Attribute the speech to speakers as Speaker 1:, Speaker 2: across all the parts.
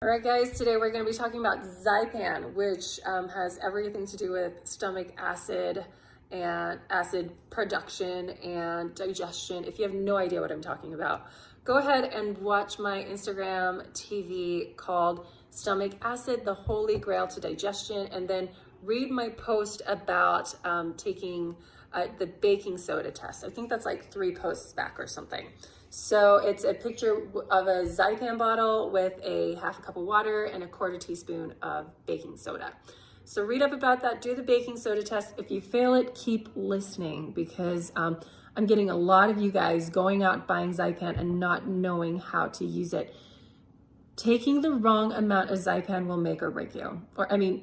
Speaker 1: All right, guys, today we're going to be talking about Zypan, which has everything to do with stomach acid and acid production and digestion. If you have no idea what I'm talking about, go ahead and watch my Instagram TV called Stomach Acid, the Holy Grail to Digestion, and then read my post about taking the baking soda test. I think that's like 3 posts back or something. So it's a picture of a Zypan bottle with a half a cup of water and a 1/4 teaspoon of baking soda. So read up about that, do the baking soda test. If you fail it, keep listening, because I'm getting a lot of you guys going out buying Zypan and not knowing how to use it. Taking the wrong amount of Zypan will make or break you.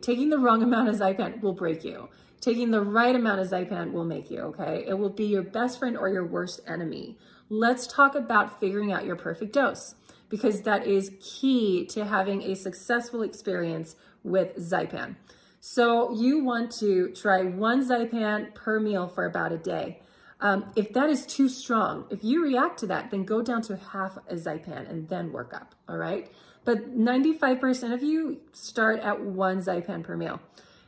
Speaker 1: Taking the wrong amount of Zypan will break you. Taking the right amount of Zypan will make you, okay? It will be your best friend or your worst enemy. Let's talk about figuring out your perfect dose, because that is key to having a successful experience with Zypan. So you want to try 1 Zypan per meal for about a day. If that is too strong, if you react to that, then go down to half a Zypan and then work up, all right? But 95% of you start at 1 Zypan per meal.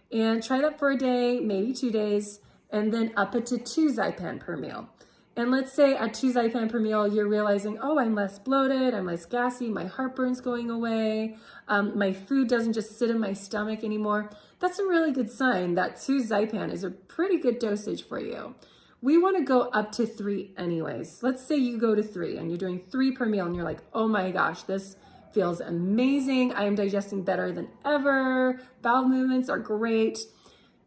Speaker 1: And try that for a day, maybe 2 days, and then up it to 2 Zypan per meal. And let's say at 2 Zypan per meal, you're realizing, oh, I'm less bloated, I'm less gassy, my heartburn's going away, my food doesn't just sit in my stomach anymore. That's a really good sign that 2 Zypan is a pretty good dosage for you. We want to go up to 3 anyways. Let's say you go to 3 and you're doing 3 per meal and you're like, oh my gosh, this feels amazing. I am digesting better than ever. Bowel movements are great.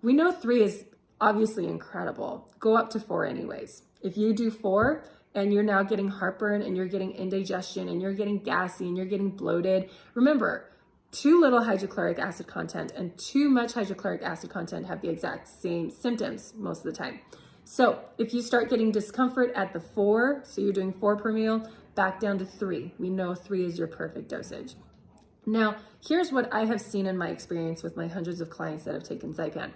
Speaker 1: We know 3 is obviously incredible. Go up to 4 anyways. If you do 4 and you're now getting heartburn and you're getting indigestion and you're getting gassy and you're getting bloated, remember, too little hydrochloric acid content and too much hydrochloric acid content have the exact same symptoms most of the time. So if you start getting discomfort at the 4, so you're doing 4 per meal, back down to 3. We know 3 is your perfect dosage. Now, here's what I have seen in my experience with my hundreds of clients that have taken Zypan.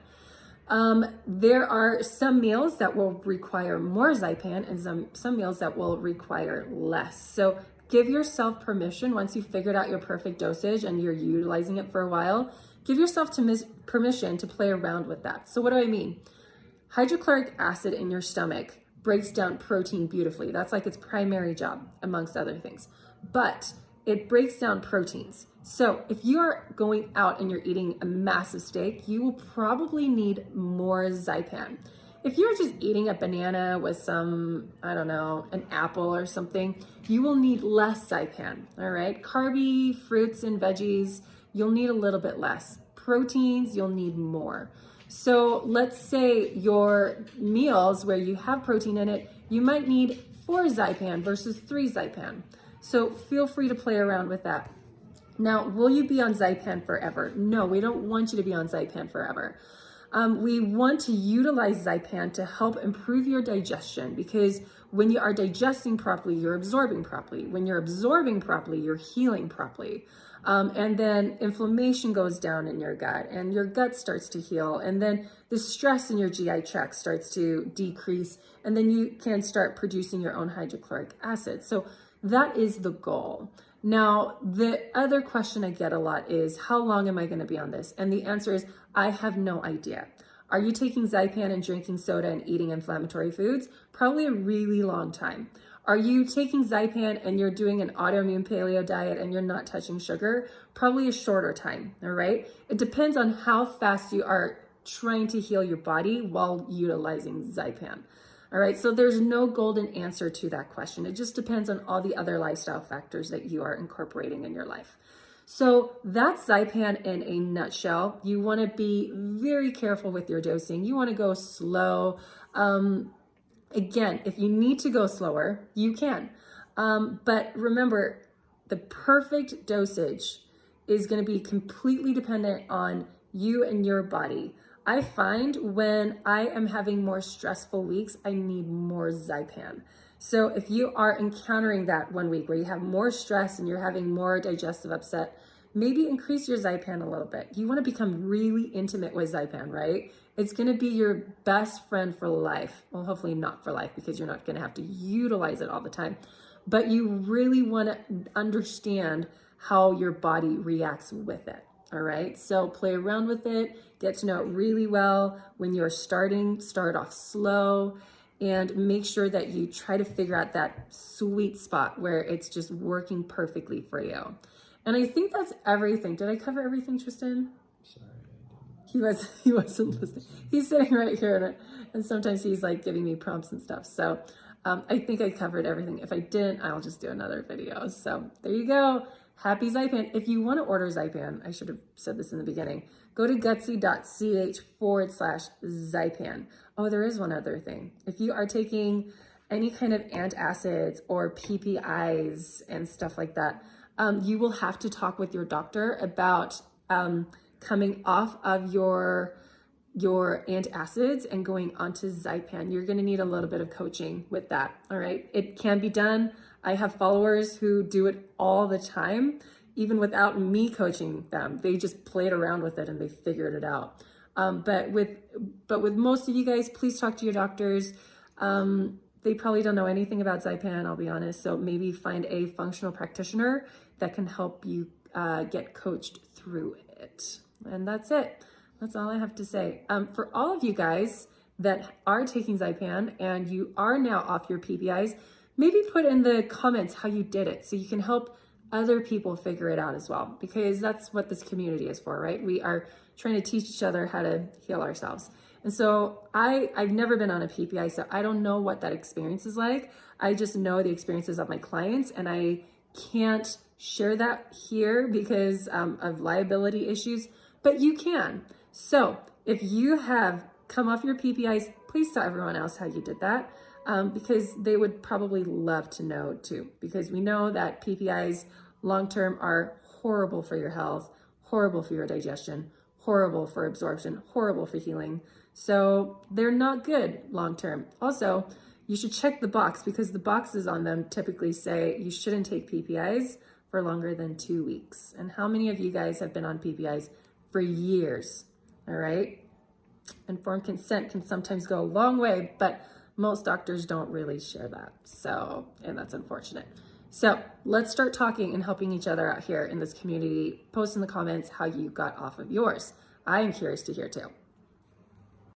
Speaker 1: There are some meals that will require more Zypan and some meals that will require less. So give yourself permission, once you've figured out your perfect dosage and you're utilizing it for a while, give yourself permission to play around with that. So what do I mean? Hydrochloric acid in your stomach breaks down protein beautifully. That's like its primary job, amongst other things. But it breaks down proteins. So if you are going out and you're eating a massive steak, you will probably need more Zypan. If you're just eating a banana with some, an apple or something, you will need less Zypan, all right? Carby, fruits and veggies, you'll need a little bit less. Proteins, you'll need more. So let's say your meals where you have protein in it, you might need 4 Zypan versus 3 Zypan. So feel free to play around with that. Now, will you be on Zypan forever? No, we don't want you to be on Zypan forever. We want to utilize Zypan to help improve your digestion, because when you are digesting properly, you're absorbing properly. When you're absorbing properly, you're healing properly. And then inflammation goes down in your gut and your gut starts to heal. And then the stress in your GI tract starts to decrease. And then you can start producing your own hydrochloric acid. So that is the goal. Now, the other question I get a lot is, how long am I going to be on this? And the answer is, I have no idea. Are you taking Zypan and drinking soda and eating inflammatory foods? Probably a really long time. Are you taking Zypan and you're doing an autoimmune paleo diet and you're not touching sugar? Probably a shorter time, all right? It depends on how fast you are trying to heal your body while utilizing Zypan. All right, so there's no golden answer to that question. It just depends on all the other lifestyle factors that you are incorporating in your life. So that's Zypan in a nutshell. You want to be very careful with your dosing. You want to go slow. Again, if you need to go slower, you can. But remember, the perfect dosage is going to be completely dependent on you and your body. I find when I am having more stressful weeks, I need more Zypan. So if you are encountering that one week where you have more stress and you're having more digestive upset, maybe increase your Zypan a little bit. You want to become really intimate with Zypan, right? It's going to be your best friend for life. Well, hopefully not for life, because you're not going to have to utilize it all the time. But you really want to understand how your body reacts with it. All right, so play around with it, get to know it really well. When you're starting, start off slow and make sure that you try to figure out that sweet spot where it's just working perfectly for you. And I think that's everything. Did I cover everything, Tristan?
Speaker 2: Sorry, I didn't.
Speaker 1: He wasn't listening. He's sitting right here and sometimes he's like giving me prompts and stuff. So I think I covered everything. If I didn't, I'll just do another video. So there you go. Happy Zypan. If you want to order Zypan, I should have said this in the beginning, go to gutsy.ch/Zypan. Oh, there is one other thing. If you are taking any kind of antacids or PPIs and stuff like that, you will have to talk with your doctor about coming off of your antacids and going onto Zypan. You're going to need a little bit of coaching with that. All right. It can be done. I have followers who do it all the time, even without me coaching them. They just played around with it and they figured it out. But with most of you guys, please talk to your doctors. They probably don't know anything about Zypan, I'll be honest. So maybe find a functional practitioner that can help you get coached through it. And that's it. That's all I have to say. For all of you guys that are taking Zypan and you are now off your PPIs, maybe put in the comments how you did it so you can help other people figure it out as well, because that's what this community is for, right? We are trying to teach each other how to heal ourselves. And so I've never been on a PPI, so I don't know what that experience is like. I just know the experiences of my clients, and I can't share that here because of liability issues, but you can. So if you have come off your PPIs, please tell everyone else how you did that, because they would probably love to know too, because we know that PPIs long-term are horrible for your health, horrible for your digestion, horrible for absorption, horrible for healing. So they're not good long-term. Also, you should check the box because the boxes on them typically say you shouldn't take PPIs for longer than 2 weeks. And how many of you guys have been on PPIs for years? All right. Informed consent can sometimes go a long way, but most doctors don't really share that. So, and that's unfortunate. So let's start talking and helping each other out here in this community. Post in the comments how you got off of yours. I am curious to hear too.